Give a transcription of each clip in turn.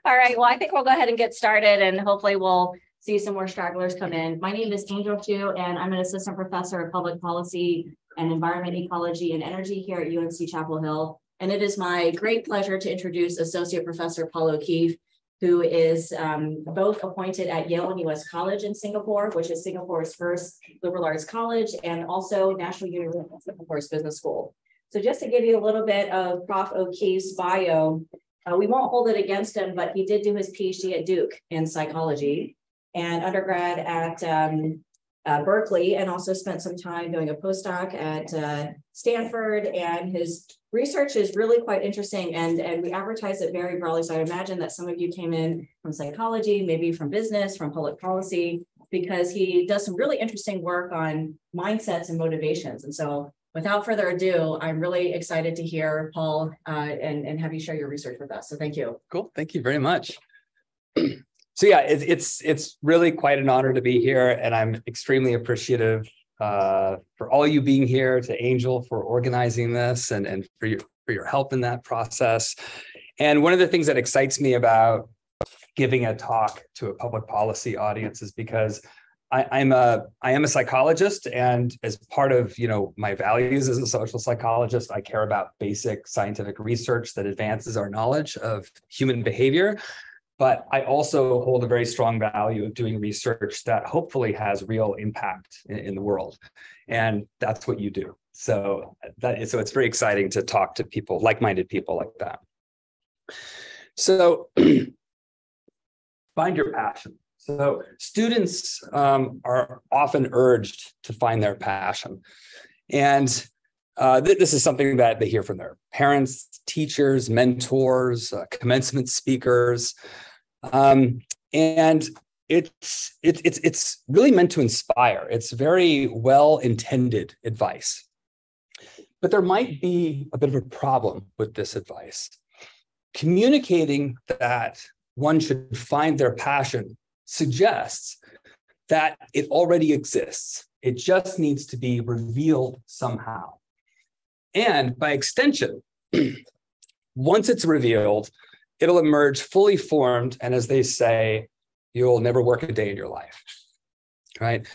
All right, well, I think we'll go ahead and get started and hopefully we'll see some more stragglers come in. My name is Angel Chu, and I'm an assistant professor of public policy and environment ecology and energy here at UNC Chapel Hill. And it is my great pleasure to introduce Associate Professor Paul O'Keefe, who is both appointed at Yale and US College in Singapore, which is Singapore's first liberal arts college, and also National University of Singapore's Business School. So just to give you a little bit of Prof. O'Keefe's bio, we won't hold it against him, but he did do his PhD at Duke in psychology and undergrad at Berkeley, and also spent some time doing a postdoc at Stanford. And his research is really quite interesting, and we advertise it very broadly. So I imagine that some of you came in from psychology, maybe from business, from public policy, because he does some really interesting work on mindsets and motivations. And so without further ado, I'm really excited to hear Paul and have you share your research with us. So thank you. Cool. Thank you very much. So yeah, it's really quite an honor to be here, and I'm extremely appreciative for all you being here, to Angel for organizing this, and for your help in that process. And one of the things that excites me about giving a talk to a public policy audience is because I am a psychologist, and as part of my values as a social psychologist, I care about basic scientific research that advances our knowledge of human behavior. But I also hold a very strong value of doing research that hopefully has real impact in the world. And that's what you do. So it's very exciting to talk to people, like-minded people like that. So find your passion. So students are often urged to find their passion. And this is something that they hear from their parents, teachers, mentors, commencement speakers. And it's really meant to inspire. It's very well-intended advice. But there might be a bit of a problem with this advice. Communicating that one should find their passion suggests that it already exists. It just needs to be revealed somehow. And by extension, once it's revealed, it'll emerge fully formed, and as they say, you'll never work a day in your life, right?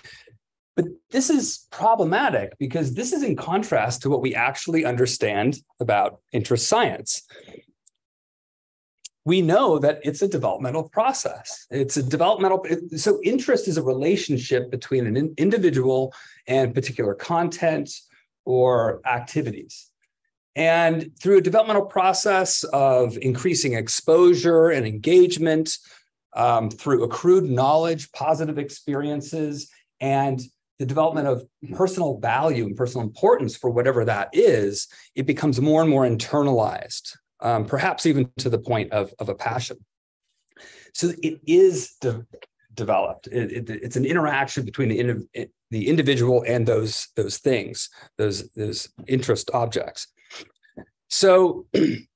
But this is problematic because this is in contrast to what we actually understand about interest science. We know that it's a developmental process. So interest is a relationship between an individual and particular content or activities. And through a developmental process of increasing exposure and engagement, through accrued knowledge, positive experiences, and the development of personal value and personal importance for whatever that is, it becomes more and more internalized, perhaps even to the point of a passion. So it is developed. It's an interaction between the individual and those things, those interest objects. So the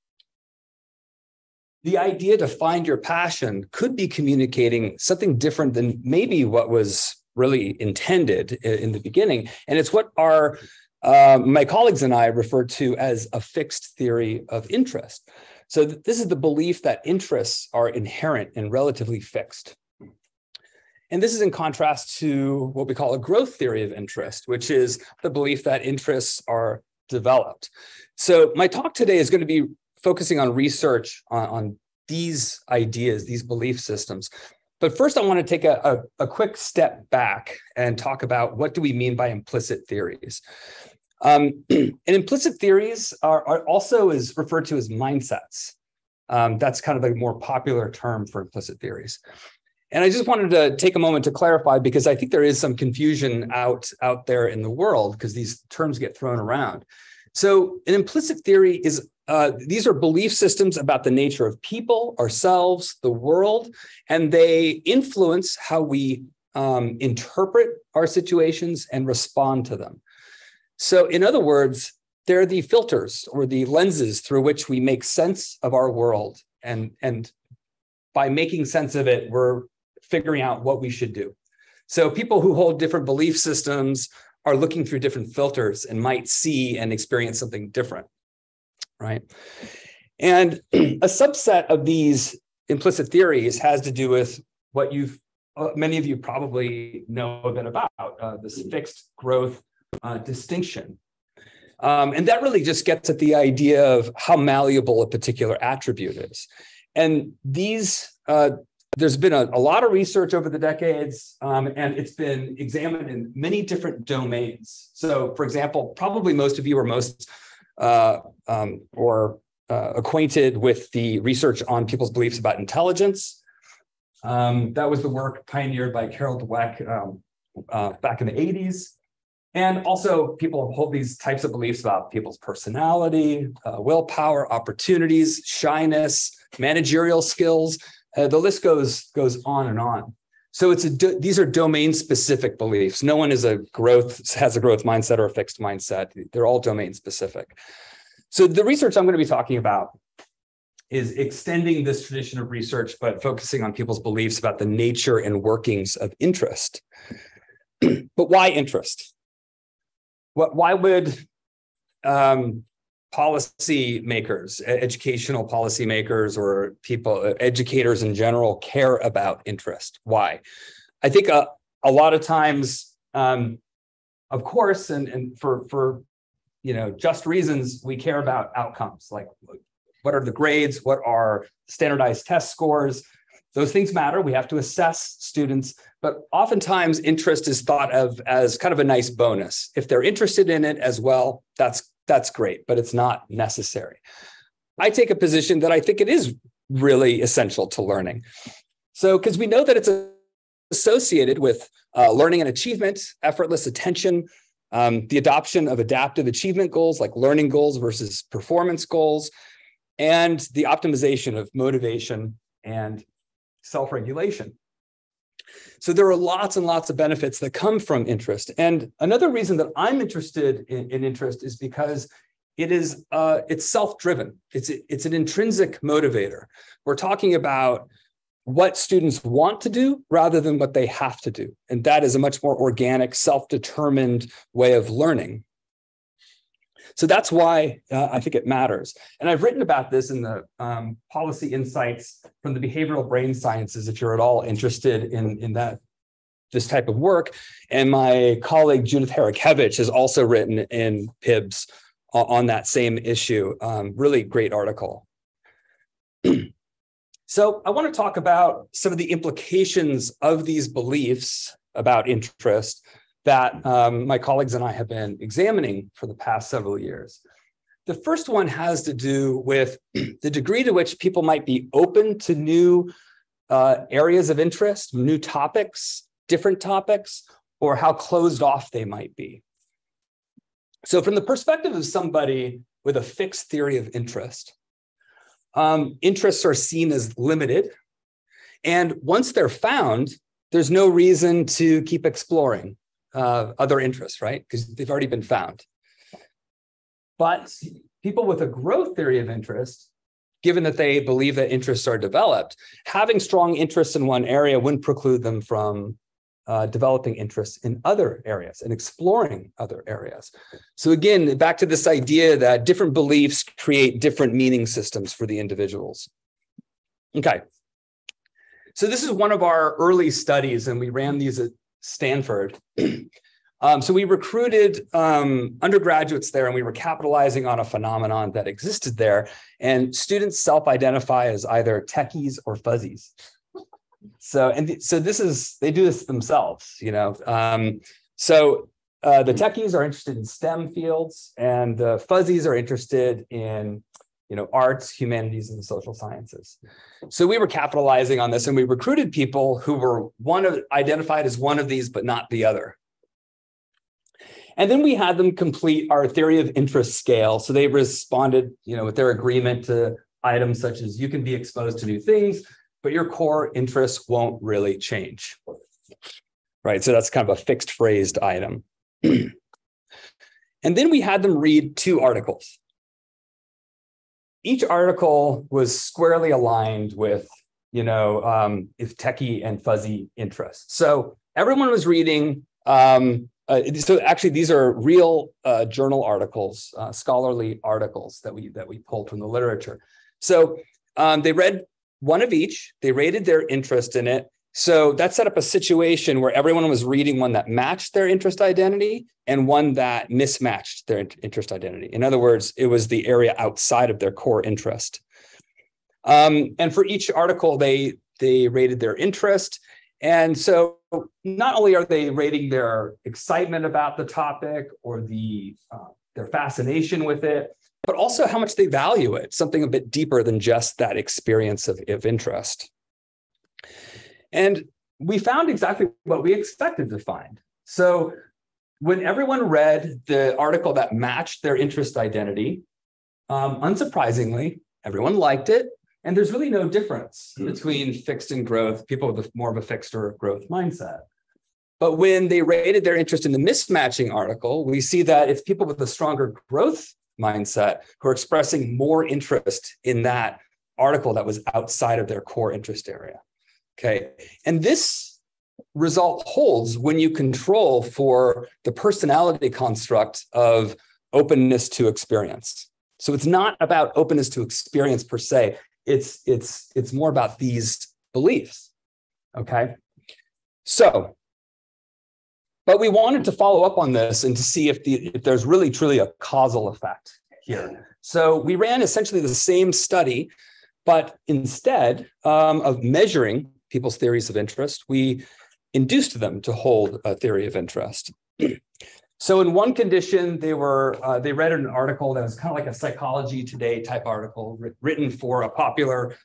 idea to find your passion could be communicating something different than maybe what was really intended in the beginning. And it's what my colleagues and I refer to as a fixed theory of interest. So this is the belief that interests are inherent and relatively fixed. And this is in contrast to what we call a growth theory of interest, which is the belief that interests are developed. So my talk today is going to be focusing on research on these ideas, these belief systems. But first, I want to take a quick step back and talk about what do we mean by implicit theories. And implicit theories are also is referred to as mindsets. That's kind of a more popular term for implicit theories. And I just wanted to take a moment to clarify, because I think there is some confusion out there in the world because these terms get thrown around. So an implicit theory is, these are belief systems about the nature of people, ourselves, the world, and they influence how we interpret our situations and respond to them. So in other words, they're the filters or the lenses through which we make sense of our world. And by making sense of it, we're figuring out what we should do. So people who hold different belief systems are looking through different filters and might see and experience something different, right? And a subset of these implicit theories has to do with what many of you probably know a bit about, this fixed growth distinction. And that really just gets at the idea of how malleable a particular attribute is. And there's been a lot of research over the decades, and it's been examined in many different domains. So, for example, probably most of you are acquainted with the research on people's beliefs about intelligence. That was the work pioneered by Carol Dweck back in the 80s. And also people hold these types of beliefs about people's personality, willpower, opportunities, shyness, managerial skills. The list goes on and on. So these are domain-specific beliefs. No one has a growth mindset or a fixed mindset. They're all domain-specific. So the research I'm going to be talking about is extending this tradition of research, but focusing on people's beliefs about the nature and workings of interest. But why interest? Why would policymakers, educational policymakers, or people, educators in general, care about interest? Why? I think a lot of times, of course, and for just reasons, we care about outcomes, like what are the grades, what are standardized test scores. Those things matter. We have to assess students, but oftentimes interest is thought of as kind of a nice bonus. If they're interested in it as well, that's great, but it's not necessary. I take a position that I think it is really essential to learning. So, because we know that it's associated with learning and achievement, effortless attention, the adoption of adaptive achievement goals like learning goals versus performance goals, and the optimization of motivation and self-regulation. So there are lots and lots of benefits that come from interest. And another reason that I'm interested in interest is because it's self-driven. It's an intrinsic motivator. We're talking about what students want to do rather than what they have to do. And that is a much more organic, self-determined way of learning. So that's why I think it matters. And I've written about this in the policy insights from the behavioral brain sciences, if you're at all interested in this type of work. And my colleague, Judith Harakevich, has also written in PIBS on that same issue. Really great article. So I want to talk about some of the implications of these beliefs about interest that my colleagues and I have been examining for the past several years. The first one has to do with the degree to which people might be open to new areas of interest, new topics, different topics, or how closed off they might be. So from the perspective of somebody with a fixed theory of interest, interests are seen as limited. And once they're found, there's no reason to keep exploring other interests, right? Because they've already been found. But people with a growth theory of interest, given that they believe that interests are developed, having strong interests in one area wouldn't preclude them from developing interests in other areas and exploring other areas. So again, back to this idea that different beliefs create different meaning systems for the individuals. Okay. So this is one of our early studies, and we ran these at Stanford. So we recruited undergraduates there, and we were capitalizing on a phenomenon that existed there. And students self-identify as either techies or fuzzies. So they do this themselves, So the techies are interested in STEM fields, and the fuzzies are interested in arts, humanities, and the social sciences. So we were capitalizing on this, and we recruited people who were identified as one of these, but not the other. And then we had them complete our theory of interest scale. So they responded, with their agreement to items such as you can be exposed to new things, but your core interests won't really change. Right. So that's kind of a fixed phrased item. And then we had them read 2 articles. Each article was squarely aligned with, if techie and fuzzy interests. So everyone was reading. So actually, these are real journal articles, scholarly articles that we pulled from the literature. So they read one of each. They rated their interest in it. So that set up a situation where everyone was reading one that matched their interest identity and one that mismatched their interest identity. In other words, it was the area outside of their core interest. And for each article, they rated their interest. And so not only are they rating their excitement about the topic or their fascination with it, but also how much they value it, something a bit deeper than just that experience of interest. And we found exactly what we expected to find. So when everyone read the article that matched their interest identity, unsurprisingly, everyone liked it. And there's really no difference between fixed and growth, people with more of a fixed or growth mindset. But when they rated their interest in the mismatching article, we see that it's people with a stronger growth mindset who are expressing more interest in that article that was outside of their core interest area. Okay. And this result holds when you control for the personality construct of openness to experience. So it's not about openness to experience per se. It's more about these beliefs. Okay. So, but we wanted to follow up on this and to see if there's really truly a causal effect here. So we ran essentially the same study, but instead of measuring people's theories of interest, we induced them to hold a theory of interest. So in one condition, they read an article that was kind of like a Psychology Today type article written for a popular,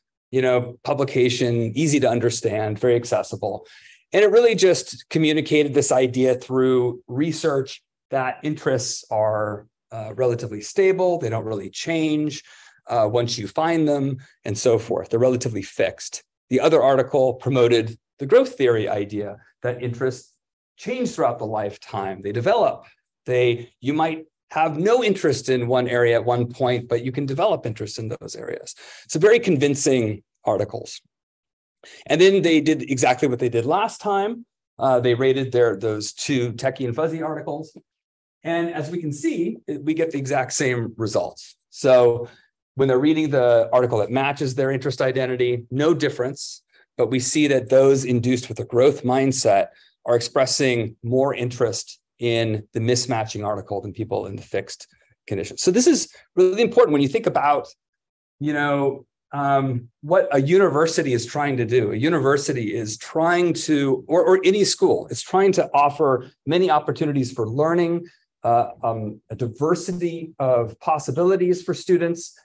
publication, easy to understand, very accessible. And it really just communicated this idea through research that interests are relatively stable. They don't really change once you find them and so forth. They're relatively fixed. The other article promoted the growth theory idea that interests change throughout the lifetime. They develop. You might have no interest in one area at one point, but you can develop interest in those areas. So very convincing articles. And then they did exactly what they did last time. They rated those two techie and fuzzy articles. And as we can see, we get the exact same results. So when they're reading the article that matches their interest identity, no difference, but we see that those induced with a growth mindset are expressing more interest in the mismatching article than people in the fixed condition. So this is really important when you think about, what a university is trying to do. A university is trying to, or any school, is trying to offer many opportunities for learning, a diversity of possibilities for students.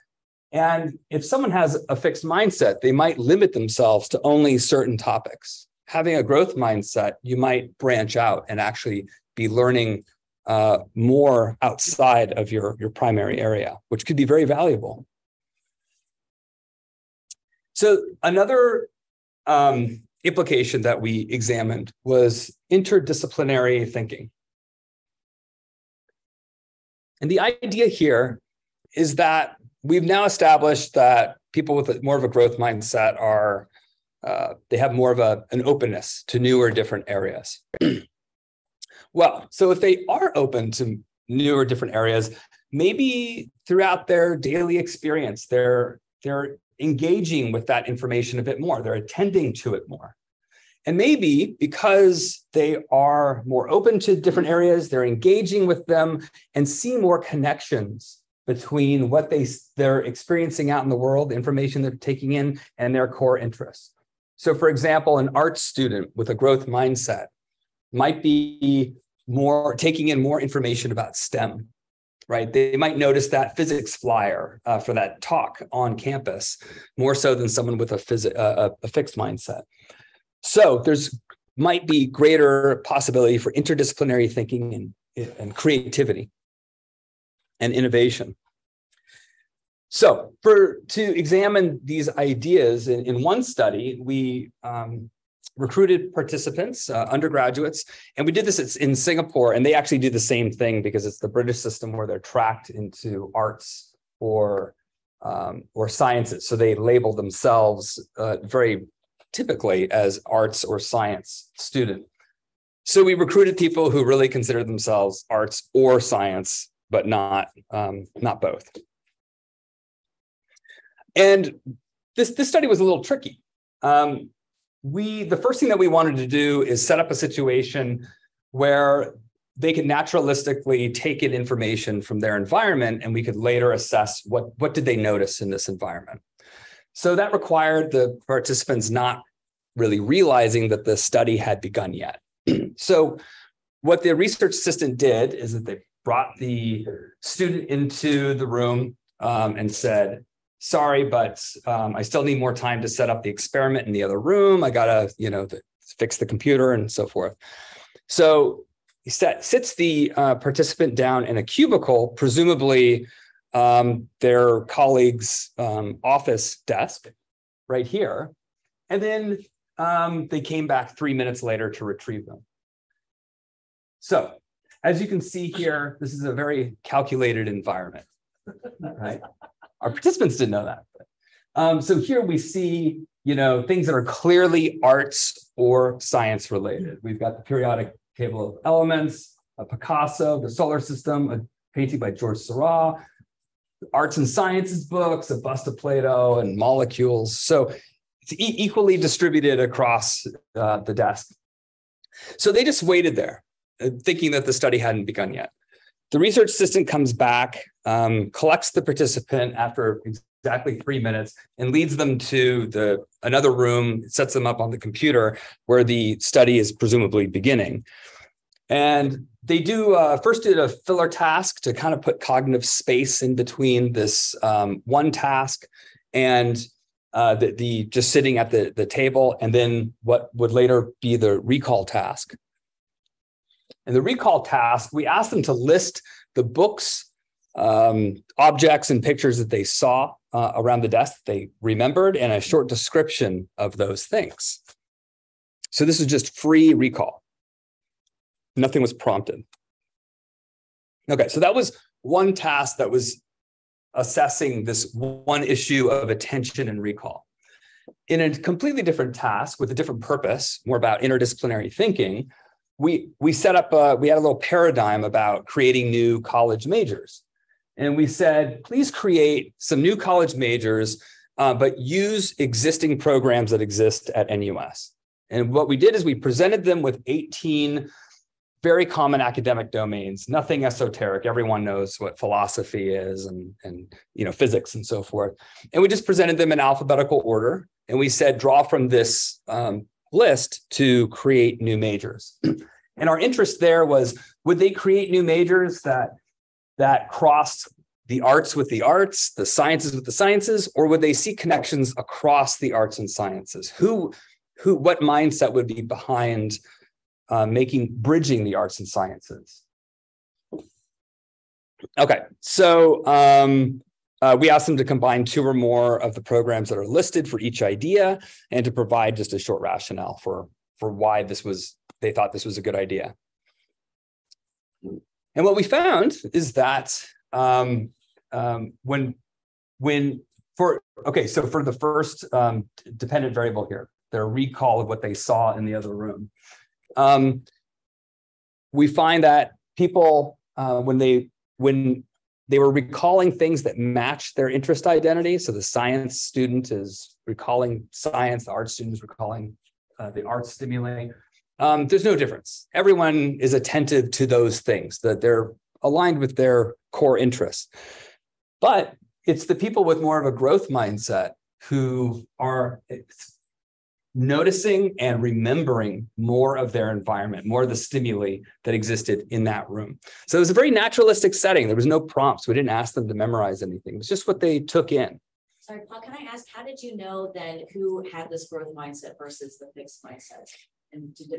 And if someone has a fixed mindset, they might limit themselves to only certain topics. Having a growth mindset, you might branch out and actually be learning more outside of your primary area, which could be very valuable. So another implication that we examined was interdisciplinary thinking. And the idea here is that we've now established that people with more of a growth mindset they have more of an openness to new or different areas. Well, so if they are open to new or different areas, maybe throughout their daily experience, they're engaging with that information a bit more. They're attending to it more. And maybe because they are more open to different areas, they're engaging with them and see more connections between what they're experiencing out in the world, the information they're taking in, and their core interests. So for example, an art student with a growth mindset might be taking in more information about STEM, right? They might notice that physics flyer for that talk on campus more so than someone with a fixed mindset. So there's might be greater possibility for interdisciplinary thinking and creativity and innovation. So to examine these ideas in one study, we recruited participants, undergraduates, and we did this in Singapore, and they actually do the same thing because it's the British system where they're tracked into arts or sciences. So they label themselves very typically as arts or science student. So we recruited people who really consider themselves arts or science, but not both. And this study was a little tricky. The first thing that we wanted to do is set up a situation where they could naturalistically take in information from their environment, and we could later assess what did they notice in this environment. So that required the participants not really realizing that the study had begun yet. So what the research assistant did is that they brought the student into the room and said, sorry, but I still need more time to set up the experiment in the other room. I gotta, fix the computer and so forth. So he sits the participant down in a cubicle, presumably their colleague's office desk right here. And then they came back 3 minutes later to retrieve them. So as you can see here, this is a very calculated environment, right? Our participants didn't know that. So here we see, things that are clearly arts or science related. We've got the periodic table of elements, a Picasso, the solar system, a painting by George Seurat, arts and sciences books, a bust of Plato, and molecules. So it's equally distributed across the desk. So they just waited there, thinking that the study hadn't begun yet. The research assistant comes back, collects the participant after exactly 3 minutes, and leads them to another room, sets them up on the computer where the study is presumably beginning. And they first did a filler task to kind of put cognitive space in between this one task and the just sitting at the table, and then what would later be the recall task. In the recall task, we asked them to list the books, objects, and pictures that they saw around the desk that they remembered, and a short description of those things. So this is just free recall. Nothing was prompted. Okay, so that was one task that was assessing this one issue of attention and recall. In a completely different task with a different purpose, more about interdisciplinary thinking, we set up, we had a little paradigm about creating new college majors. And we said, please create some new college majors, but use existing programs that exist at NUS. And what we did is we presented them with 18 very common academic domains, nothing esoteric. Everyone knows what philosophy is and physics and so forth. And we just presented them in alphabetical order. And we said, draw from this list to create new majors. And our interest there was, would they create new majors that crossed the arts with the arts, the sciences with the sciences, or would they see connections across the arts and sciences? What mindset would be behind bridging the arts and sciences? Okay, so we asked them to combine 2 or more of the programs that are listed for each idea, and to provide just a short rationale for why they thought this was a good idea. And what we found is that for the first dependent variable here, their recall of what they saw in the other room, we find that people, when they were recalling things that match their interest identity, so the science student is recalling science, the art student is recalling the art stimuli, there's no difference. Everyone is attentive to those things, that they're aligned with their core interests. But it's the people with more of a growth mindset who are noticing and remembering more of their environment, more of the stimuli that existed in that room. So it was a very naturalistic setting. There was no prompts. We didn't ask them to memorize anything. It was just what they took in. Sorry, Paul, can I ask, how did you know then who had this growth mindset versus the fixed mindset? And did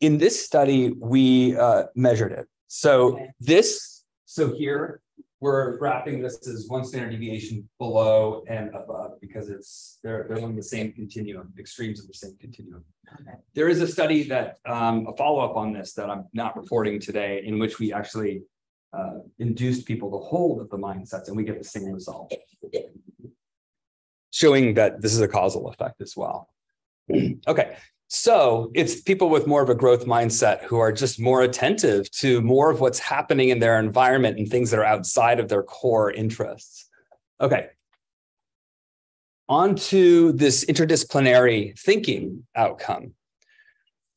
in this study, we measured it. So okay. Here, we're graphing this as one standard deviation below and above, because they're on the same continuum, extremes of the same continuum. Okay. There is a study that a follow-up on this that I'm not reporting today, in which we actually induced people to hold the mindsets, and we get the same result, showing that this is a causal effect as well. Okay, so it's people with more of a growth mindset who are just more attentive to more of what's happening in their environment and things that are outside of their core interests. Okay, onto this interdisciplinary thinking outcome.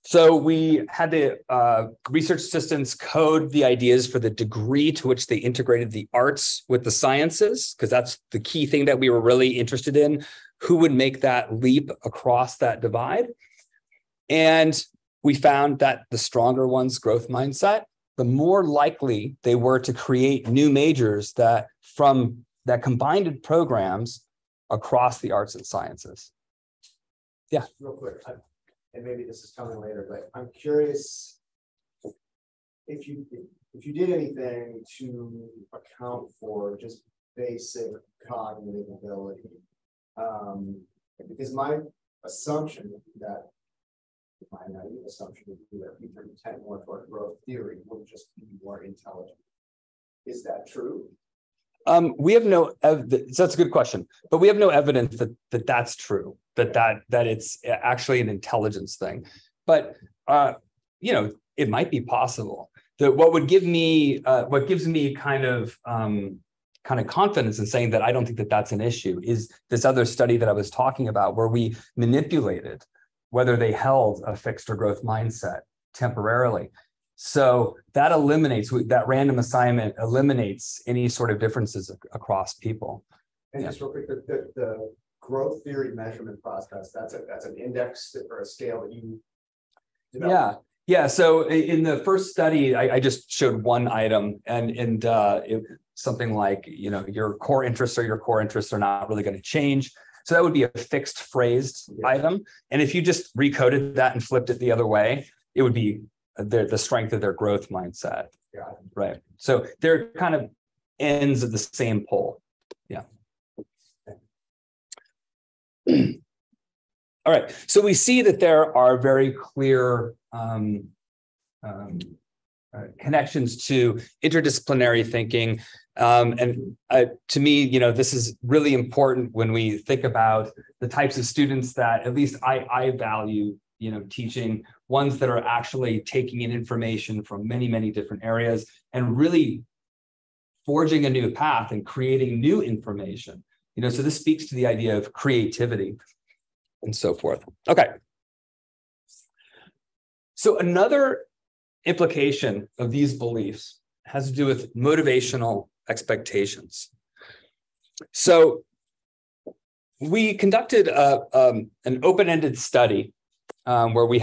So we had the research assistants code the ideas for the degree to which they integrated the arts with the sciences, because that's the key thing that we were really interested in. Who would make that leap across that divide? And we found that the stronger one's growth mindset, the more likely they were to create new majors that combined programs across the arts and sciences. Yeah. Real quick, and maybe this is coming later, but I'm curious if you did anything to account for just basic cognitive ability, because my assumption that my naive assumption would be that people who tend more toward growth theory would just be more intelligent. Is that true? We have no evidence. So that's a good question, but we have no evidence that that's true. That it's actually an intelligence thing. But it might be possible. That what gives me kind of confidence in saying that I don't think that that's an issue is this other study that I was talking about, where we manipulated whether they held a fixed or growth mindset temporarily. So that random assignment eliminates any sort of differences across people. And just real quick, the growth theory measurement process, that's an index or a scale that you developed. Yeah. So in the first study, I just showed one item, and it, something like, your core interests are not really going to change. So that would be a fixed phrased item. And if you just recoded that and flipped it the other way, it would be the strength of their growth mindset. Yeah. Right. So they're kind of ends of the same pole. Yeah. All right. So we see that there are very clear connections to interdisciplinary thinking. And to me, this is really important when we think about the types of students that at least I value, teaching, ones that are actually taking in information from many, many different areas and really forging a new path and creating new information. So this speaks to the idea of creativity and so forth. Okay. So another implication of these beliefs has to do with motivational expectations. So we conducted an open-ended study where we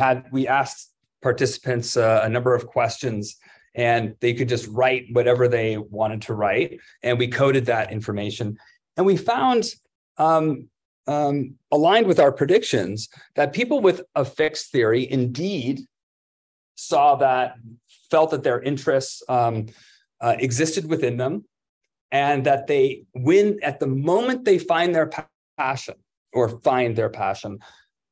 asked participants a number of questions, and they could just write whatever they wanted to write, and we coded that information. And we found, aligned with our predictions, that people with a fixed theory indeed felt that their interests existed within them, and that at the moment they find their passion,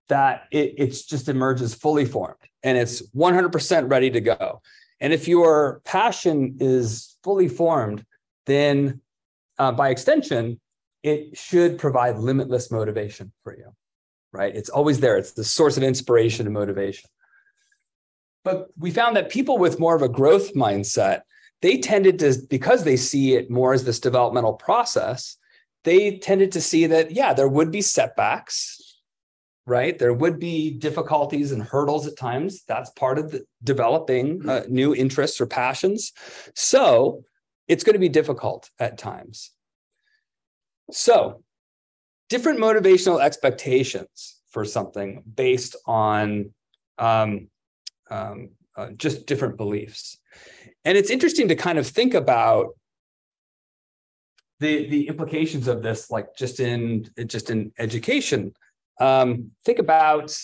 that it just emerges fully formed and it's 100% ready to go. And if your passion is fully formed, then by extension, it should provide limitless motivation for you, right? It's always there. It's the source of inspiration and motivation. But we found that people with more of a growth mindset, they tended to, because they see it more as this developmental process, they tended to see that, there would be setbacks, right? There would be difficulties and hurdles at times. That's part of developing new interests or passions. So it's going to be difficult at times. So different motivational expectations for something based on just different beliefs. And it's interesting to kind of think about the implications of this, like just in education. Think about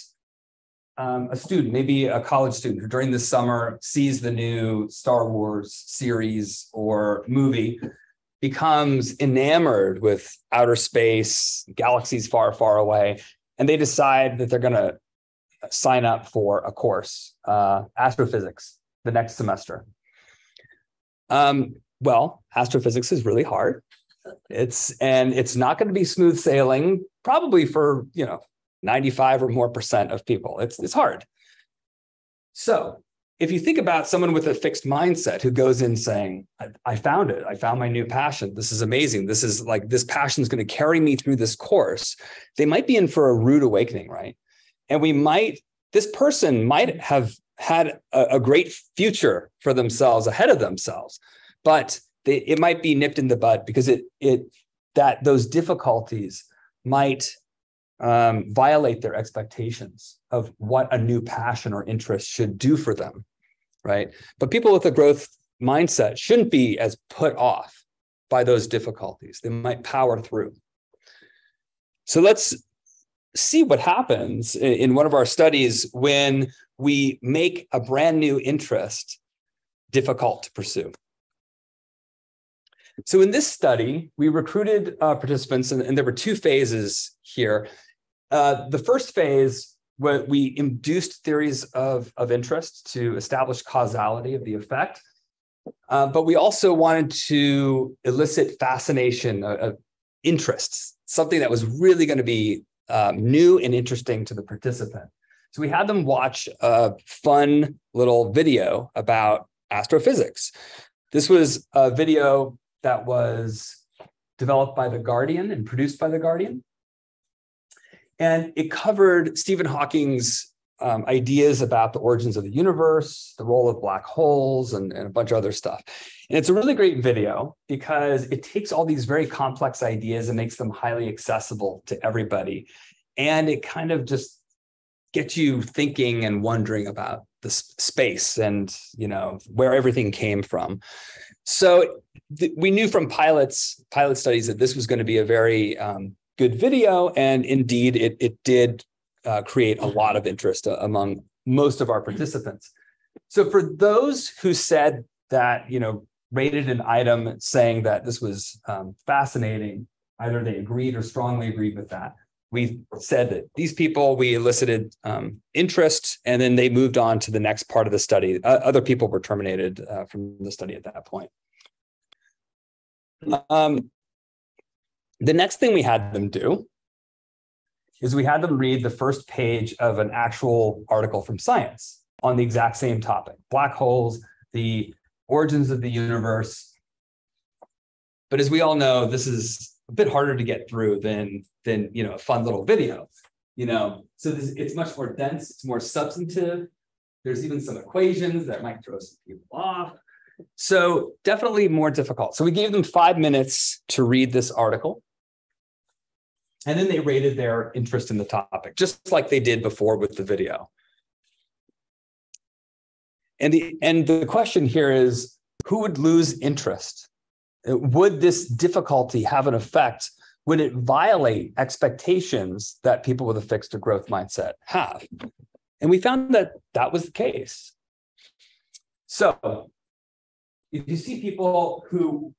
a student, maybe a college student, who during the summer sees the new Star Wars series or movie, becomes enamored with outer space, galaxies far, far away, and they decide that they're going to sign up for a course, astrophysics, the next semester. Well, astrophysics is really hard. It's not going to be smooth sailing, probably for 95% or more of people. It's hard. So if you think about someone with a fixed mindset who goes in saying, I found it, I found my new passion. This is amazing. This is like, this passion is going to carry me through this course. They might be in for a rude awakening, right? And this person might have had a great future for themselves ahead of themselves, but it might be nipped in the bud because those difficulties might violate their expectations of what a new passion or interest should do for them, right? But people with a growth mindset shouldn't be as put off by those difficulties. They might power through. So let's see what happens in one of our studies when we make a brand new interest difficult to pursue. So in this study, we recruited participants, and there were two phases here. The first phase, where we induced theories of interest to establish causality of the effect, but we also wanted to elicit fascination, of interests, something that was really going to be new and interesting to the participant. So we had them watch a fun little video about astrophysics. This was a video that was developed by The Guardian and produced by The Guardian. And it covered Stephen Hawking's ideas about the origins of the universe, the role of black holes, and a bunch of other stuff. And it's a really great video because it takes all these very complex ideas and makes them highly accessible to everybody. And it kind of just gets you thinking and wondering about the space and, where everything came from. So we knew from pilot studies that this was going to be a very good video, and indeed it did create a lot of interest among most of our participants. So for those who said that, rated an item saying that this was fascinating, either they agreed or strongly agreed with that. We said that these people, we elicited interest, and then they moved on to the next part of the study. Other people were terminated from the study at that point. The next thing we had them do is we had them read the first page of an actual article from Science on the exact same topic, black holes, the origins of the universe. But as we all know, this is a bit harder to get through than a fun little video. So it's much more dense, it's more substantive. There's even some equations that might throw some people off. So definitely more difficult. So we gave them 5 minutes to read this article. And then they rated their interest in the topic, just like they did before with the video. And the question here is, who would lose interest? Would this difficulty have an effect? Would it violate expectations that people with a fixed or growth mindset have? And we found that that was the case. So if you see people who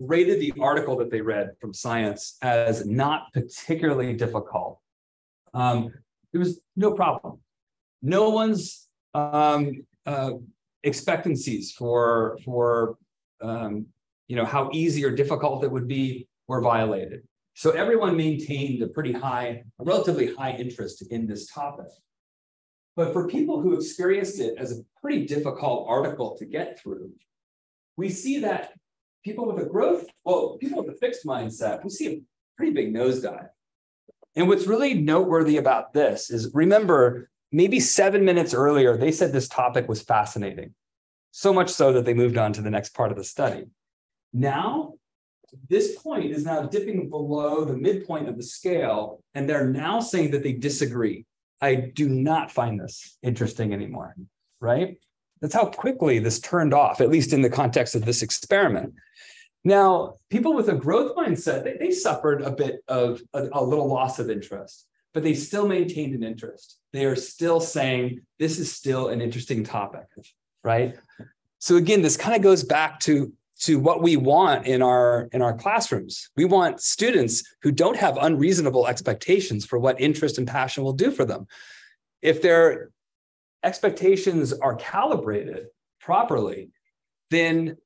rated the article that they read from Science as not particularly difficult, there was no problem. No one's expectancies for how easy or difficult it would be were violated. So everyone maintained a relatively high interest in this topic. But for people who experienced it as a pretty difficult article to get through, we see that people with a fixed mindset, we see a pretty big nosedive. And what's really noteworthy about this is, remember, maybe 7 minutes earlier, they said this topic was fascinating, so much so that they moved on to the next part of the study. Now, this point is now dipping below the midpoint of the scale, and they're now saying that they disagree. I do not find this interesting anymore, right? That's how quickly this turned off, at least in the context of this experiment. Now, people with a growth mindset, they suffered a bit of a little loss of interest, but they still maintained an interest. They are still saying, this is still an interesting topic, right? So again, this kind of goes back to what we want in our classrooms. We want students who don't have unreasonable expectations for what interest and passion will do for them. If their expectations are calibrated properly, then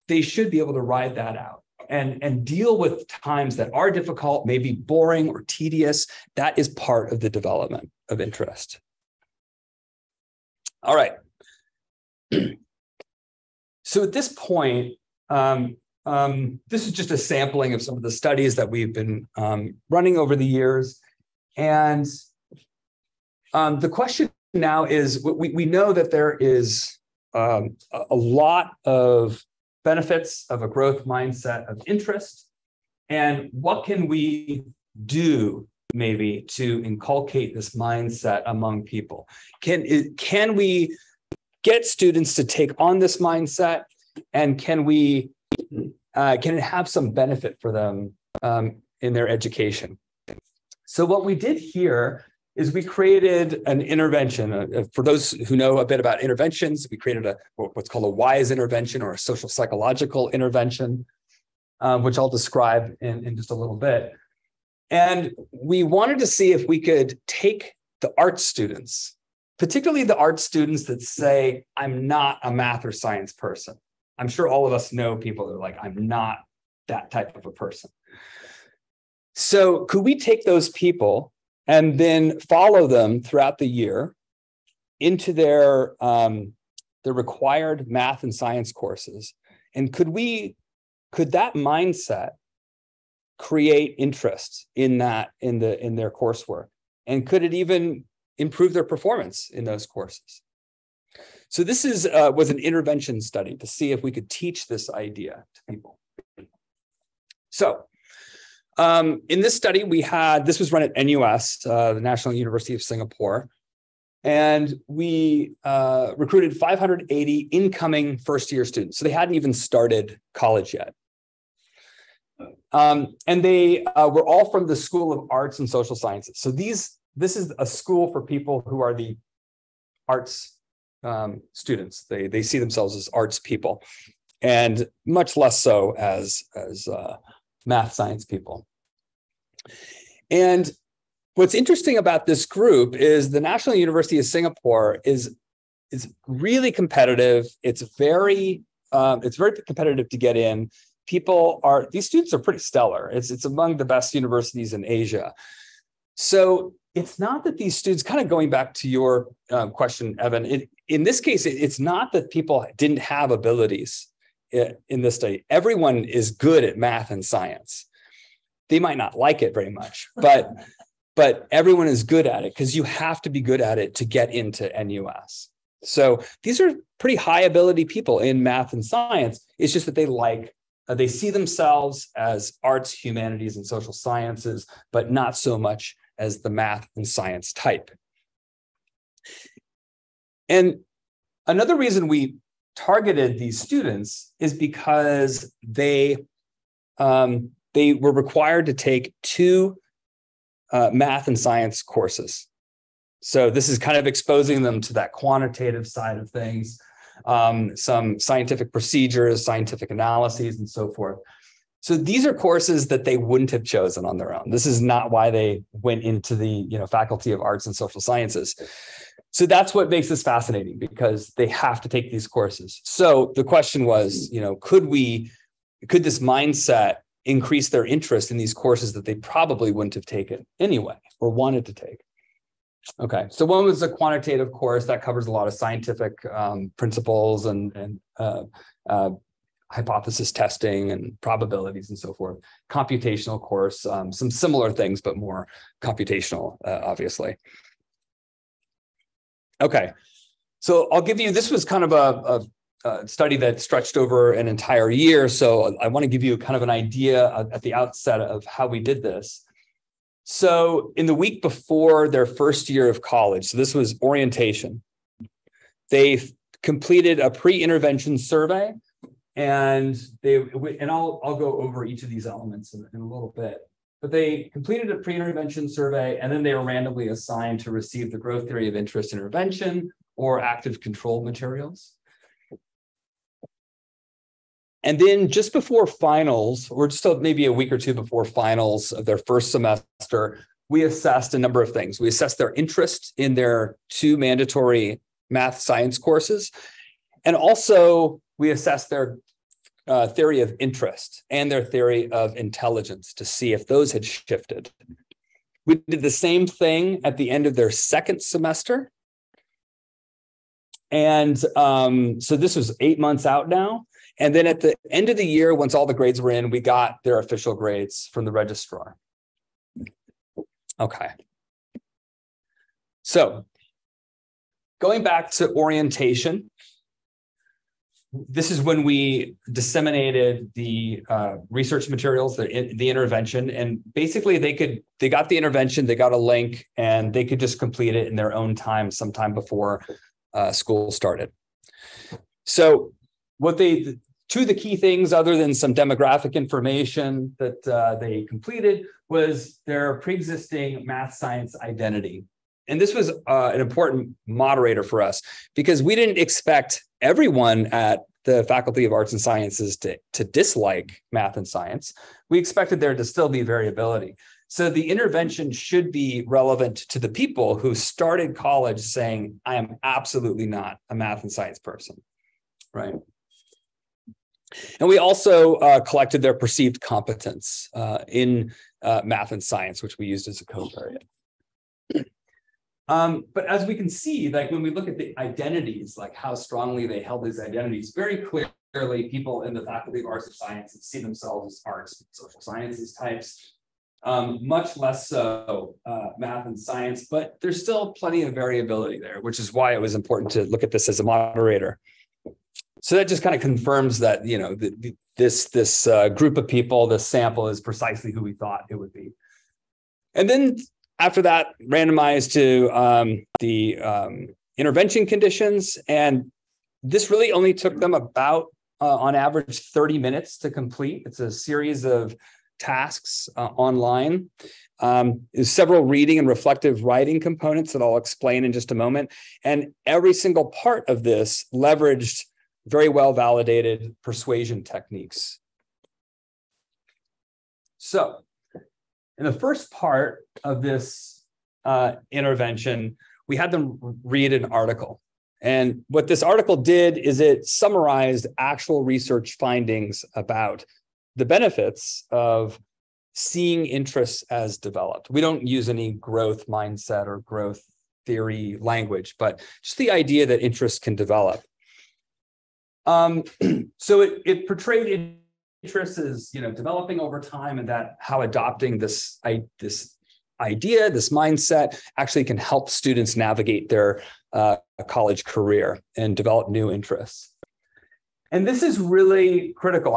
they should be able to ride that out and deal with times that are difficult, maybe boring or tedious. That is part of the development of interest. All right. So at this point, this is just a sampling of some of the studies that we've been running over the years. And the question now is, we know that there is a lot of benefits of a growth mindset of interest. And what can we do maybe to inculcate this mindset among people? Can we get students to take on this mindset, and can it have some benefit for them in their education? So what we did here is we created an intervention. For those who know a bit about interventions, we created what's called a WISE intervention, or a social psychological intervention, which I'll describe in just a little bit. And we wanted to see if we could take the art students, particularly the art students that say, I'm not a math or science person. I'm sure all of us know people that are like, I'm not that type of a person. So could we take those people and then follow them throughout the year into their required math and science courses? And could that mindset create interest in their coursework? And could it even improve their performance in those courses? So this was an intervention study to see if we could teach this idea to people. So in this study, this was run at NUS, the National University of Singapore, and we recruited 580 incoming first-year students. So they hadn't even started college yet. And they were all from the School of Arts and Social Sciences. So this is a school for people who are the arts students. They see themselves as arts people, and much less so as math science people. And what's interesting about this group is the National University of Singapore is really competitive. It's very competitive to get in. These students are pretty stellar. It's among the best universities in Asia. So it's not that these students, kind of going back to your question, Evan, in this case, it's not that people didn't have abilities in this study. Everyone is good at math and science. They might not like it very much, but everyone is good at it because you have to be good at it to get into NUS. So these are pretty high ability people in math and science. It's just that they see themselves as arts, humanities, and social sciences, but not so much as the math and science type. And another reason we targeted these students is because they were required to take 2 math and science courses. So this is kind of exposing them to that quantitative side of things, some scientific procedures, scientific analyses, and so forth. So these are courses that they wouldn't have chosen on their own. This is not why they went into the Faculty of Arts and Social Sciences. So that's what makes this fascinating, because they have to take these courses. So the question was, could this mindset increase their interest in these courses that they probably wouldn't have taken anyway or wanted to take? Okay, so one was a quantitative course that covers a lot of scientific principles and hypothesis testing and probabilities and so forth. Computational course, some similar things, but more computational, obviously. Okay, so I'll give you, this was kind of a study that stretched over an entire year. So I want to give you kind of an idea at the outset of how we did this. So in the week before their first year of college, so this was orientation, they completed a pre-intervention survey, and I'll go over each of these elements in a little bit. But they completed a pre-intervention survey, and then they were randomly assigned to receive the growth theory of interest intervention or active control materials. And then just before finals, or just maybe a week or two before finals of their first semester, we assessed a number of things. We assessed their interest in their 2 mandatory math science courses. And also we assessed their theory of interest and their theory of intelligence to see if those had shifted. We did the same thing at the end of their second semester. And so this was 8 months out now. And then at the end of the year, once all the grades were in, we got their official grades from the registrar. Okay. So going back to orientation, this is when we disseminated the research materials, the intervention, and basically they got the intervention, they got a link, and they could just complete it in their own time sometime before school started. So two of the key things, other than some demographic information that they completed, was their pre-existing math science identity. And this was an important moderator for us because we didn't expect everyone at the Faculty of Arts and Sciences to dislike math and science. We expected there to still be variability. So the intervention should be relevant to the people who started college saying, I am absolutely not a math and science person, right? And we also collected their perceived competence in math and science, which we used as a covariate. But as we can see, like when we look at the identities, like how strongly they held these identities, very clearly people in the Faculty of Arts and Sciences see themselves as arts and social sciences types, much less so math and science, but there's still plenty of variability there, which is why it was important to look at this as a moderator. So that just kind of confirms that, you know, this group of people, this sample is precisely who we thought it would be. And then after that, randomized to the intervention conditions. And this really only took them about, on average, 30 minutes to complete. It's a series of tasks online. There's several reading and reflective writing components that I'll explain in just a moment. And every single part of this leveraged very well validated persuasion techniques. So in the first part of this intervention, we had them read an article. And what this article did is it summarized actual research findings about the benefits of seeing interests as developed. We don't use any growth mindset or growth theory language, but just the idea that interests can develop. So it portrayed interest as, you know, developing over time, and that how adopting this idea, this mindset actually can help students navigate their college career and develop new interests. And this is really critical.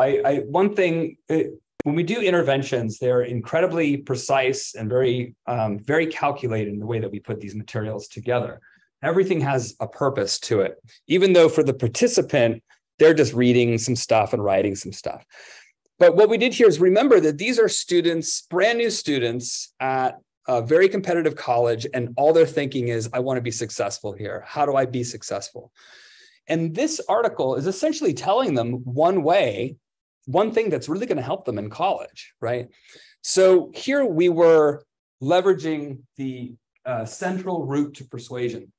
One thing, when we do interventions, they're incredibly precise and very calculated in the way that we put these materials together. Everything has a purpose to it, even though for the participant, they're just reading some stuff and writing some stuff. But what we did here is remember that these are students, brand new students at a very competitive college, and all they're thinking is, I want to be successful here. How do I be successful? And this article is essentially telling them one thing that's really going to help them in college, right? So here we were leveraging the central route to persuasion.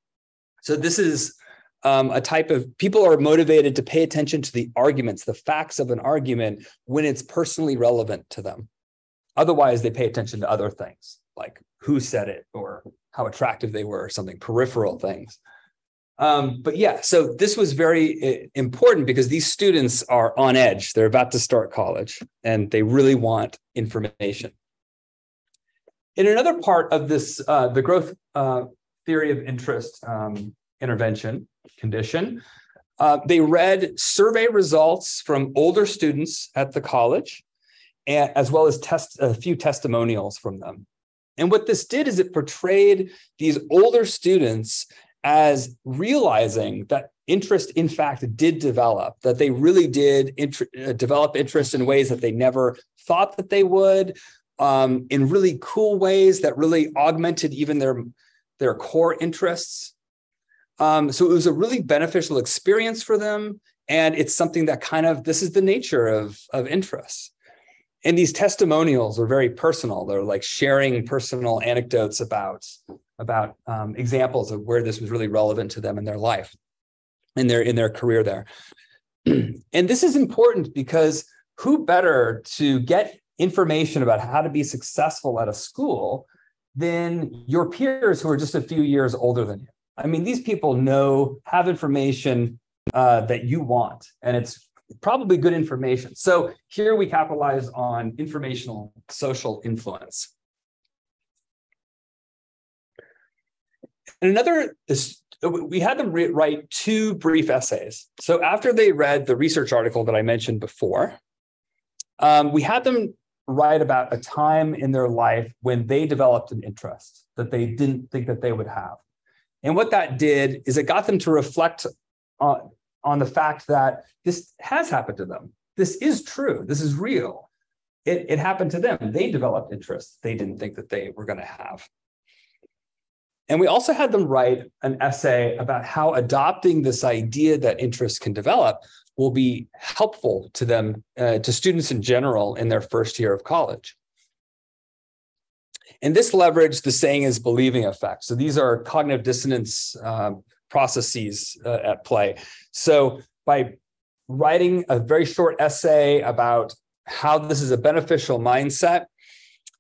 So this is a type of people are motivated to pay attention to the arguments, the facts of an argument when it's personally relevant to them. Otherwise, they pay attention to other things like who said it or how attractive they were or something, peripheral things. But yeah, so this was very important because these students are on edge. They're about to start college and they really want information. In another part of this, the growth theory of interest intervention condition, they read survey results from older students at the college, as well as a few testimonials from them. And what this did is it portrayed these older students as realizing that interest, in fact, did develop, that they really did develop interest in ways that they never thought that they would, in really cool ways that really augmented even their core interests. So it was a really beneficial experience for them. And it's something that this is the nature of interest. And these testimonials are very personal. They're like sharing personal anecdotes about examples of where this was really relevant to them in their life, in their career there. And this is important because who better to get information about how to be successful at a school than your peers who are just a few years older than you? I mean, these people have information that you want, and it's probably good information. So here we capitalize on informational social influence. And another is, we had them write 2 brief essays. So after they read the research article that I mentioned before, we had them write about a time in their life when they developed an interest that they didn't think that they would have. And what that did is it got them to reflect on the fact that this has happened to them. This is true. This is real. It happened to them. They developed interests they didn't think that they were going to have. And we also had them write an essay about how adopting this idea that interests can develop will be helpful to them, to students in general in their first year of college. And this leveraged the saying is believing effect. So these are cognitive dissonance processes at play. So by writing a very short essay about how this is a beneficial mindset,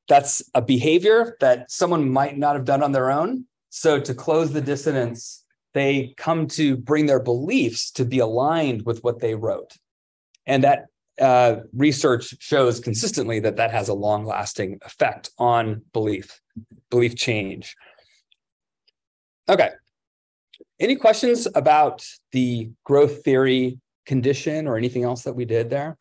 that's a behavior that someone might not have done on their own. So to close the dissonance, they come to bring their beliefs to be aligned with what they wrote. And that research shows consistently that that has a long-lasting effect on belief change. Okay. Any questions about the growth theory condition or anything else that we did there?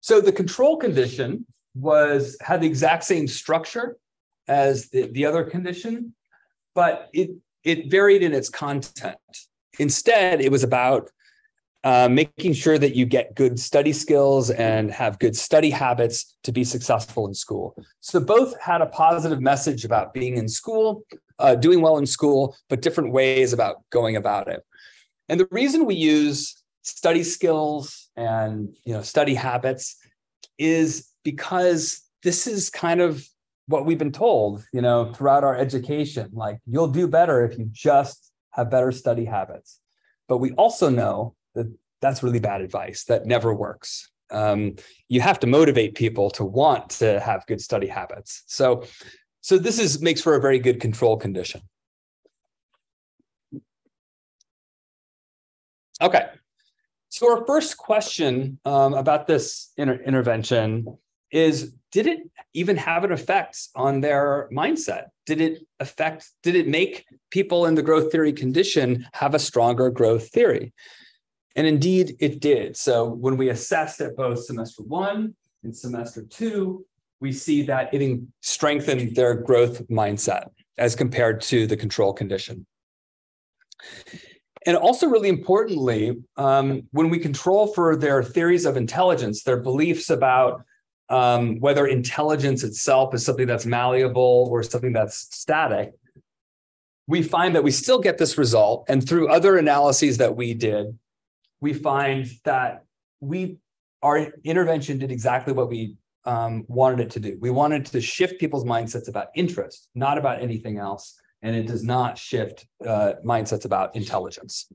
So the control condition had the exact same structure as the other condition, but it varied in its content. Instead, it was about making sure that you get good study skills and have good study habits to be successful in school. So both had a positive message about being in school, doing well in school, but different ways about going about it. And the reason we use study skills and study habits is because this is kind of what we've been told, throughout our education. Like, you'll do better if you just have better study habits. But we also know that that's really bad advice. That never works. You have to motivate people to want to have good study habits. So this makes for a very good control condition. Okay. So our first question about this intervention is, did it even have an effect on their mindset? Did it make people in the growth theory condition have a stronger growth theory? And indeed, it did. So when we assessed at both semester 1 and semester 2, we see that it strengthened their growth mindset as compared to the control condition. And also, really importantly, when we control for their theories of intelligence, their beliefs about whether intelligence itself is something that's malleable or something that's static, we find that we still get this result. And through other analyses that we did, we find that our intervention did exactly what we wanted it to do. We wanted to shift people's mindsets about interest, not about anything else. And it does not shift mindsets about intelligence.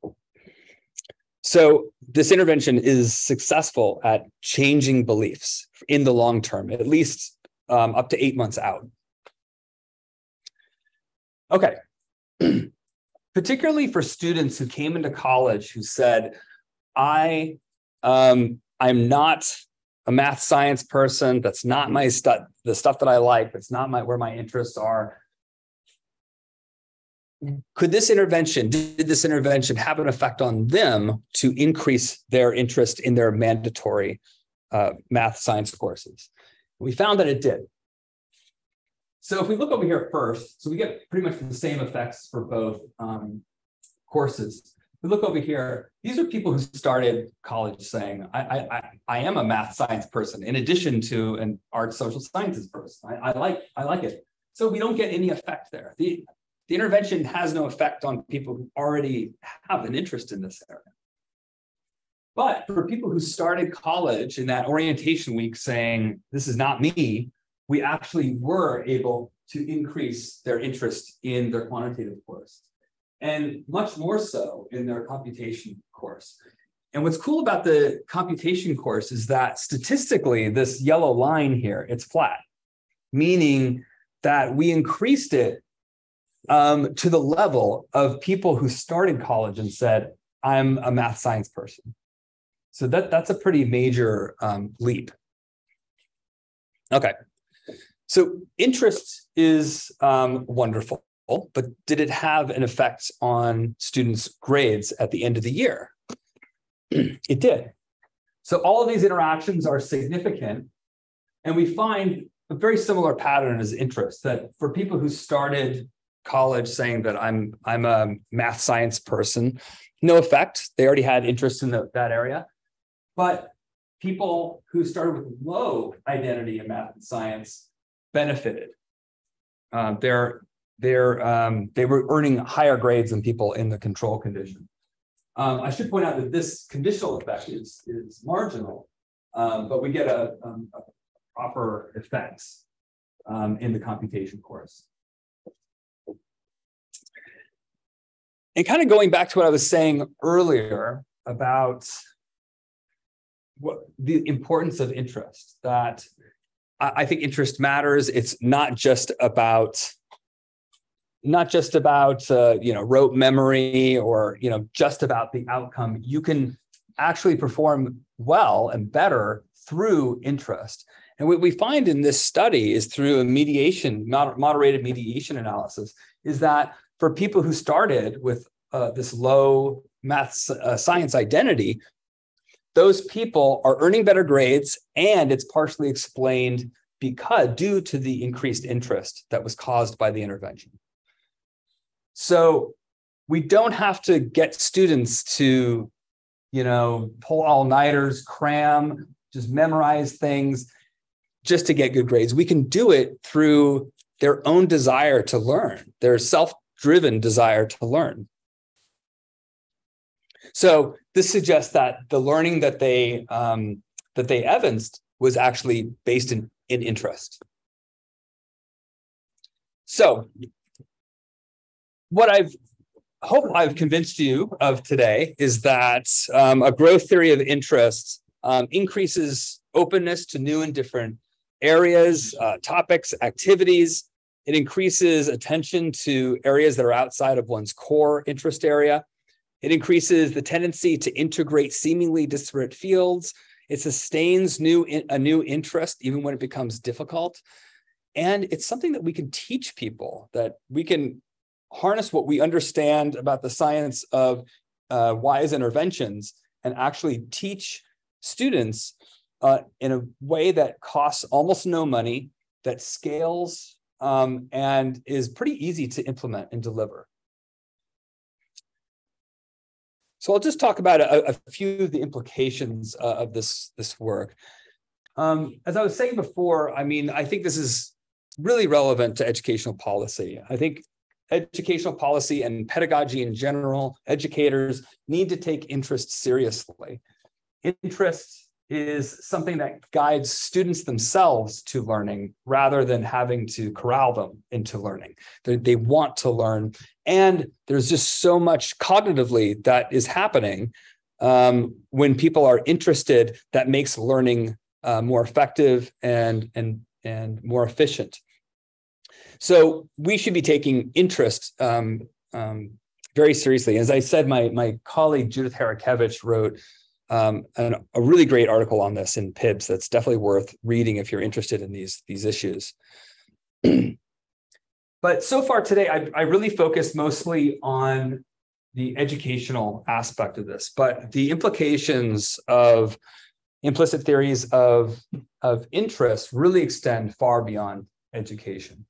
So this intervention is successful at changing beliefs in the long term, at least up to 8 months out. Okay. Particularly for students who came into college who said, I'm not a math science person. That's not my the stuff that I like. That's not where my interests are. Did this intervention have an effect on them to increase their interest in their mandatory math science courses? We found that it did. So if we look over here first, so we get pretty much the same effects for both courses. We look over here, these are people who started college saying, I am a math science person, in addition to an art social sciences person. I like it. So we don't get any effect there. The intervention has no effect on people who already have an interest in this area. But for people who started college in that orientation week saying, this is not me, we actually were able to increase their interest in their quantitative course, and much more so in their computation course. And what's cool about the computation course is that statistically, this yellow line here, it's flat, meaning that we increased it to the level of people who started college and said, I'm a math science person. So that's a pretty major leap. Okay. So interest is wonderful, but did it have an effect on students' grades at the end of the year? It did. So all of these interactions are significant, and we find a very similar pattern as interest, that for people who started college saying that I'm a math science person, no effect. They already had interest in that area. But people who started with low identity in math and science benefited. They were earning higher grades than people in the control condition. I should point out that this conditional effect is marginal, but we get a proper effects in the computation course. And kind of going back to what I was saying earlier about what the importance of interest, that I think interest matters. It's not just about rote memory or just about the outcome. You can actually perform well and better through interest. And what we find in this study is through a moderated mediation analysis, is that for people who started with this low math science identity, those people are earning better grades, and it's partially explained due to the increased interest that was caused by the intervention. So we don't have to get students to, pull all-nighters, cram, just memorize things just to get good grades. We can do it through their own desire to learn, their self-driven desire to learn. So this suggests that the learning that they evidenced was actually based in interest. So what I hope I've convinced you of today is that a growth theory of interest increases openness to new and different areas, topics, activities. It increases attention to areas that are outside of one's core interest area. It increases the tendency to integrate seemingly disparate fields. It sustains a new interest even when it becomes difficult. And it's something that we can teach people, that we can harness what we understand about the science of wise interventions and actually teach students in a way that costs almost no money, that scales, and is pretty easy to implement and deliver. So I'll just talk about a few of the implications of this work. As I was saying before, I think this is really relevant to educational policy. I think educational policy and pedagogy in general, educators need to take interest seriously. Interest is something that guides students themselves to learning rather than having to corral them into learning. They want to learn. And there's just so much cognitively that is happening when people are interested that makes learning more effective and more efficient. So we should be taking interest very seriously. As I said, my colleague Judith Harakevich wrote a really great article on this in PIBS that's definitely worth reading if you're interested in these issues. But so far today, I really focused mostly on the educational aspect of this, but the implications of implicit theories of interest really extend far beyond education.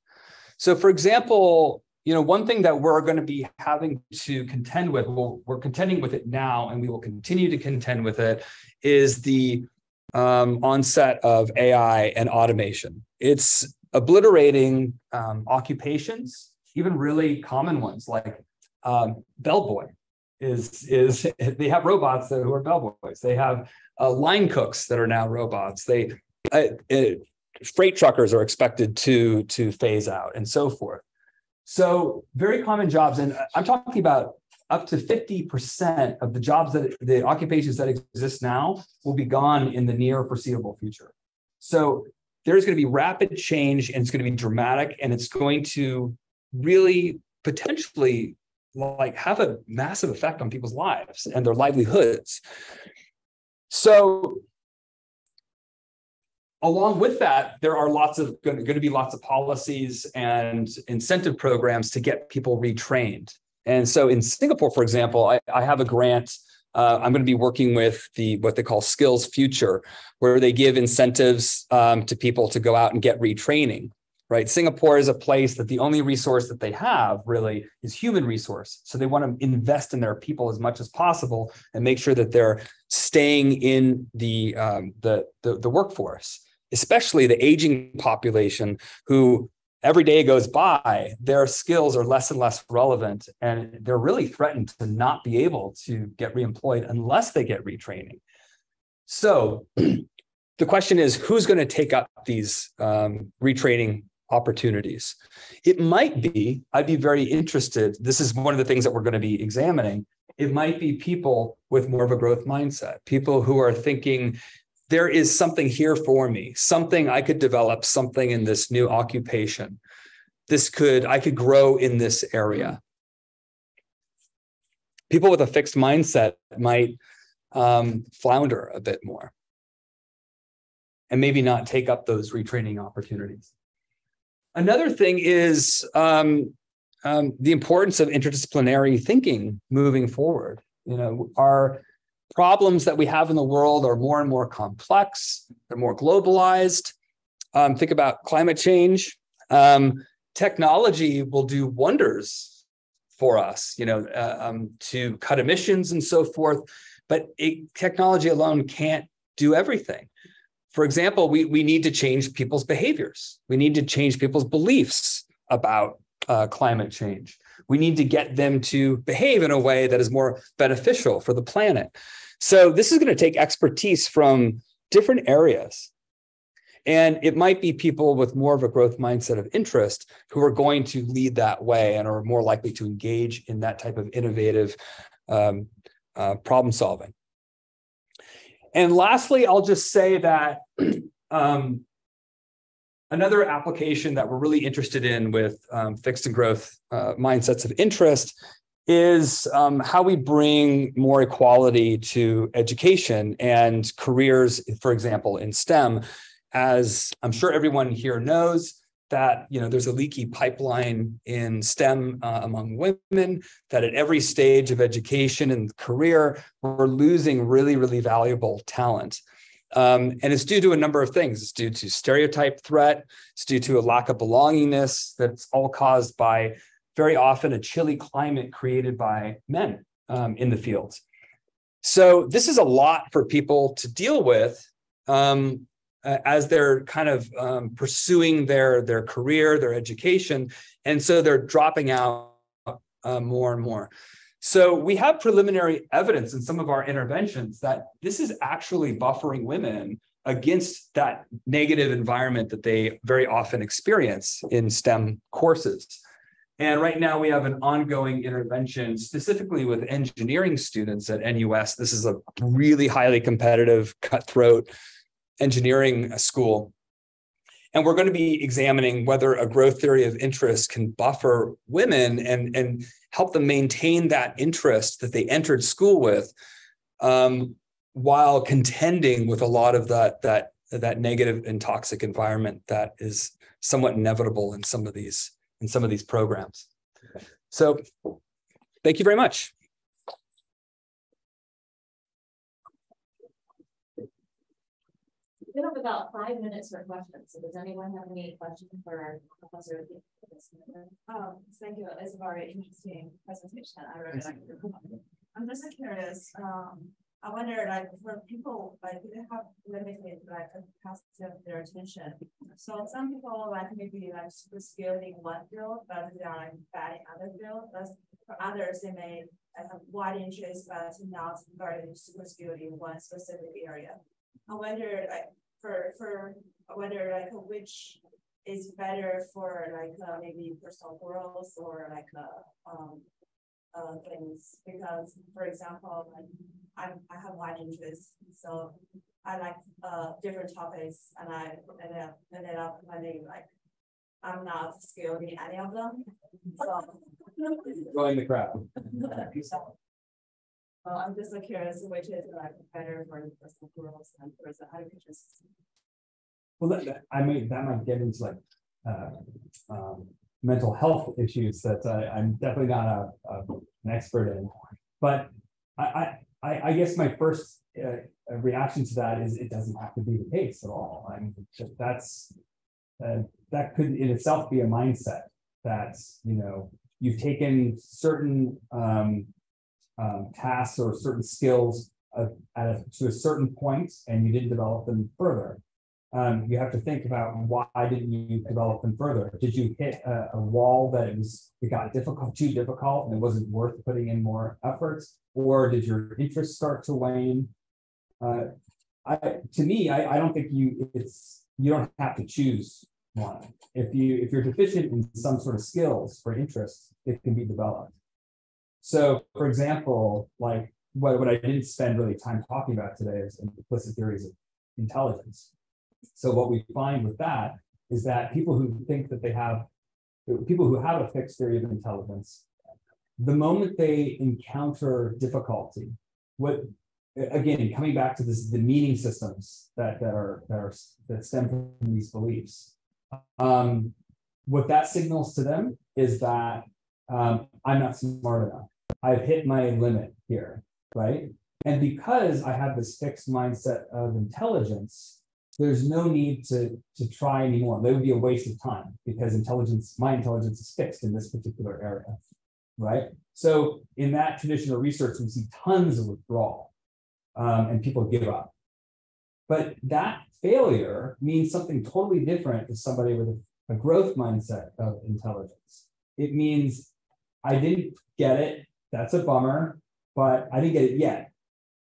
So for example, one thing that we're going to be having to contend with, we're contending with it now, and we will continue to contend with it, is the onset of AI and automation. It's obliterating occupations, even really common ones like bellboy. They have robots who are bellboys. They have line cooks that are now robots. Freight truckers are expected to phase out, and so forth. So very common jobs, and I'm talking about up to 50% of the jobs the occupations that exist now will be gone in the near foreseeable future. So there's going to be rapid change, and it's going to be dramatic, and it's going to really potentially like have a massive effect on people's lives and their livelihoods. So along with that, there are going to be lots of policies and incentive programs to get people retrained. And so in Singapore, for example, I have a grant. I'm going to be working with what they call Skills Future, where they give incentives to people to go out and get retraining. Right? Singapore is a place that the only resource that they have really is human resource. So they want to invest in their people as much as possible and make sure that they're staying in the workforce, especially the aging population who every day goes by, their skills are less and less relevant, and they're really threatened to not be able to get reemployed unless they get retraining. So the question is, who's going to take up these retraining opportunities? It might be, I'd be very interested. This is one of the things that we're going to be examining. It might be people with more of a growth mindset, people who are thinking there is something here for me, something I could develop, something in this new occupation. I could grow in this area. People with a fixed mindset might flounder a bit more and maybe not take up those retraining opportunities. Another thing is the importance of interdisciplinary thinking moving forward. Our problems that we have in the world are more and more complex. They're more globalized. Think about climate change. Technology will do wonders for us, to cut emissions and so forth. But technology alone can't do everything. For example, we need to change people's behaviors. We need to change people's beliefs about climate change. We need to get them to behave in a way that is more beneficial for the planet. So this is going to take expertise from different areas. And it might be people with more of a growth mindset of interest who are going to lead that way and are more likely to engage in that type of innovative problem solving. And lastly, I'll just say that another application that we're really interested in with fixed and growth mindsets of interest is how we bring more equality to education and careers, for example, in STEM. As I'm sure everyone here knows, that there's a leaky pipeline in STEM among women, that at every stage of education and career, we're losing really, really valuable talent. And it's due to a number of things. It's due to stereotype threat. It's due to a lack of belongingness that's all caused by very often a chilly climate created by men in the fields. So this is a lot for people to deal with as they're kind of pursuing their career, their education. And so they're dropping out more and more. So we have preliminary evidence in some of our interventions that this is actually buffering women against that negative environment that they very often experience in STEM courses. And right now we have an ongoing intervention specifically with engineering students at NUS. This is a really highly competitive, cutthroat engineering school. And we're going to be examining whether a growth theory of interest can buffer women and help them maintain that interest that they entered school with, while contending with a lot of that negative and toxic environment that is somewhat inevitable in some of these programs. So thank you very much. We have about 5 minutes for questions. So does anyone have any questions for Professor? Thank you. It's a very interesting presentation. I really like it. I'm just curious. I wonder, like, for people like they have limited capacity of their attention. So some people maybe super skilled in one field, but they are bad in other field. But for others, they may have wide interest, but not very super skilled in one specific area. I wonder, which is better for maybe personal growth or things, because for example, I have wide interest, so I like different topics, and I ended up finding I'm not skilled in any of them. So Join the crowd. Well, I'm just curious which is better for the personal growth and for the education system. Well, that might get into like mental health issues that I'm definitely not an expert in. But I guess my first reaction to that is it doesn't have to be the case at all. I mean, that could in itself be a mindset that, you know, you've taken certain tasks or certain skills to a certain point and you didn't develop them further. You have to think about why didn't you develop them further? Did you hit a wall that it got too difficult and it wasn't worth putting in more efforts? Or did your interest start to wane? To me, I don't think you don't have to choose one. If you're deficient in some sort of skills or interests, it can be developed. So, for example, like what I didn't spend really time talking about today is implicit theories of intelligence. So what we find with that is that people who think that people who have a fixed theory of intelligence, the moment they encounter difficulty, again, coming back to the meaning systems that stem from these beliefs, what that signals to them is that I'm not smart enough. I've hit my limit here, right? And because I have this fixed mindset of intelligence, there's no need to try anymore. That would be a waste of time because my intelligence is fixed in this particular area, right? So in that traditional research, we see tons of withdrawal and people give up. But that failure means something totally different to somebody with a growth mindset of intelligence. It means I didn't get it. That's a bummer, but I didn't get it yet.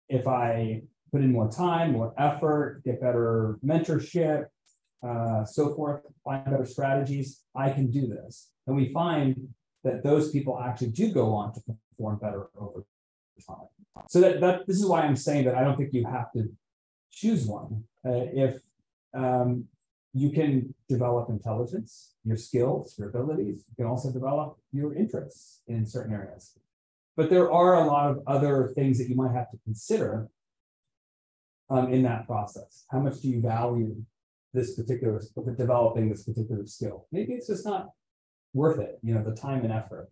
If I put in more time, more effort, get better mentorship, so forth, find better strategies, I can do this. And we find that those people actually do go on to perform better over time. So this is why I'm saying that I don't think you have to choose one. If you can develop intelligence, your skills, your abilities, you can also develop your interests in certain areas. But there are a lot of other things that you might have to consider in that process. How much do you value developing this particular skill? Maybe it's just not worth it, the time and effort.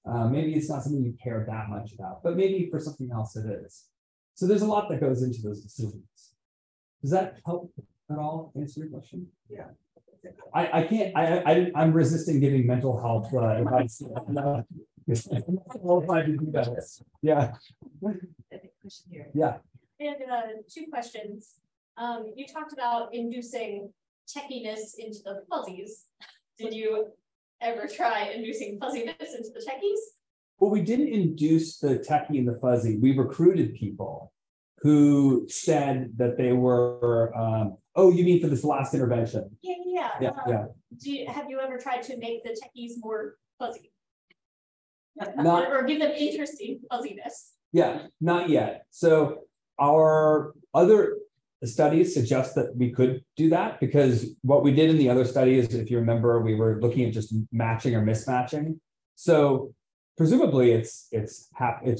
Maybe it's not something you care that much about, but maybe for something else it is. So there's a lot that goes into those decisions. Does that help at all answer your question? Yeah. I'm resisting giving mental health advice. Yeah. Question here. Yeah. And two questions. You talked about inducing techiness into the fuzzies. Did you ever try inducing fuzziness into the techies? Well, we didn't induce the techie and the fuzzy. We recruited people who said that they were, oh, you mean for this last intervention? Yeah. Yeah. Have you ever tried to make the techies more fuzzy? Not, or give them interesting fuzziness? Yeah, not yet. So our other studies suggest that we could do that because what we did in the other studies, if you remember, we were looking at just matching or mismatching. So presumably it's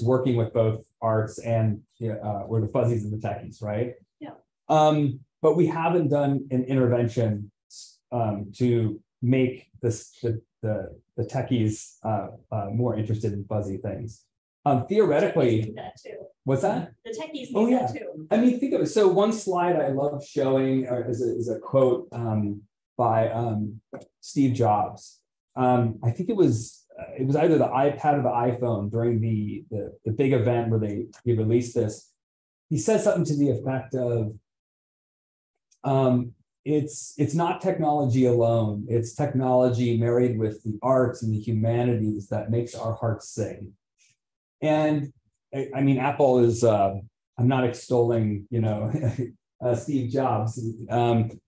working with both arts and or the fuzzies and the techies, right? Yeah. But we haven't done an intervention to make the techies more interested in fuzzy things. Theoretically, that too. What's that? The techies Oh, need yeah. that too. I mean, think of it. So one slide I love showing is a quote by Steve Jobs. I think it was either the iPad or the iPhone during the big event where he released this. He says something to the effect of, it's not technology alone. It's technology married with the arts and the humanities that makes our hearts sing. And I mean, Apple is, I'm not extolling, Steve Jobs,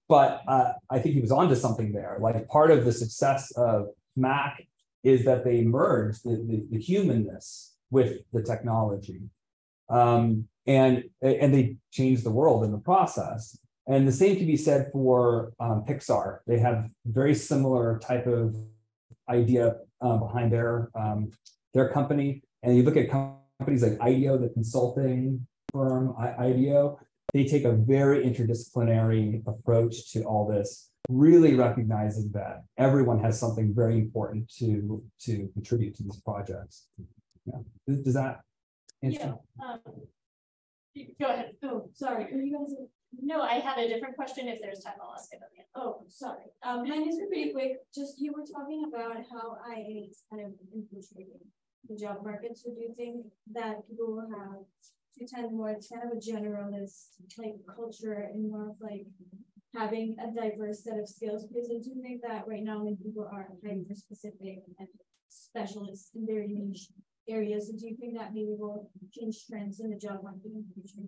but I think he was onto something there. Like part of the success of Mac is that they merged the humanness with the technology. And they changed the world in the process. And the same can be said for Pixar. They have very similar type of idea behind their company. And you look at companies like IDEO, the consulting firm, IDEO, they take a very interdisciplinary approach to all this, really recognizing that everyone has something very important to contribute to these projects. Yeah. Does that answer? Yeah. Go ahead. Oh, sorry, are you guys? No, I had a different question. If there's time, I'll ask it again. Oh, sorry. Mine is pretty quick. Just you were talking about how IA is kind of infiltrating the job market. So do you think that people will have to tend more to kind of a generalist like culture and more of like having a diverse set of skills? Because I do think that right now when people are hyper specific and specialists in their niche areas, so do you think that maybe will change trends in the job market in the future?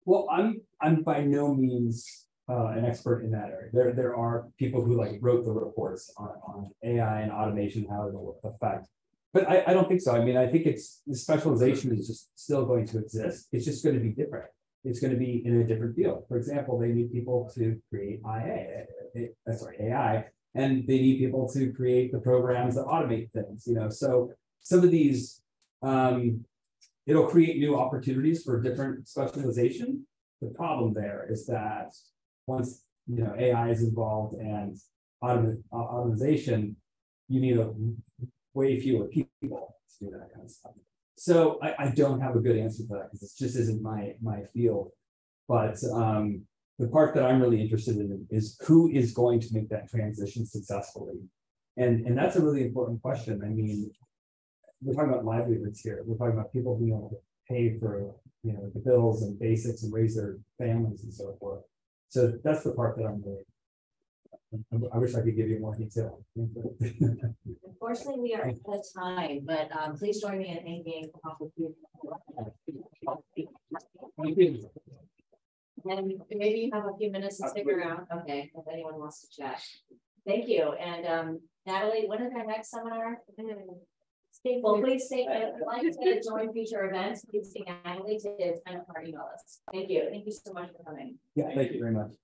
Well, I'm by no means an expert in that area. There are people who like wrote the reports on AI and automation, how it will affect. But I don't think so. I mean, I think the specialization is just still going to exist. It's just going to be different. It's going to be in a different field. For example, they need people to create AI, and they need people to create the programs that automate things. You know, so some of these, it'll create new opportunities for different specialization. The problem there is that once AI is involved and automation, you need way fewer people to do that kind of stuff. So I don't have a good answer for that because it just isn't my field. But the part that I'm really interested in is who is going to make that transition successfully. And that's a really important question. I mean, we're talking about livelihoods here. We're talking about people being able to pay for the bills and basics and raise their families and so forth. So that's the part that I'm really. I wish I could give you more detail. Unfortunately, we are out of time, but please join me in thanking. And maybe you have a few minutes to stick around. Okay, if anyone wants to chat. Thank you. And Natalie, when is our next seminar? Well, please stay. Like I said, join future events. Please stay Natalie to kind of email us. Thank you. Thank you so much for coming. Yeah, thank you very much.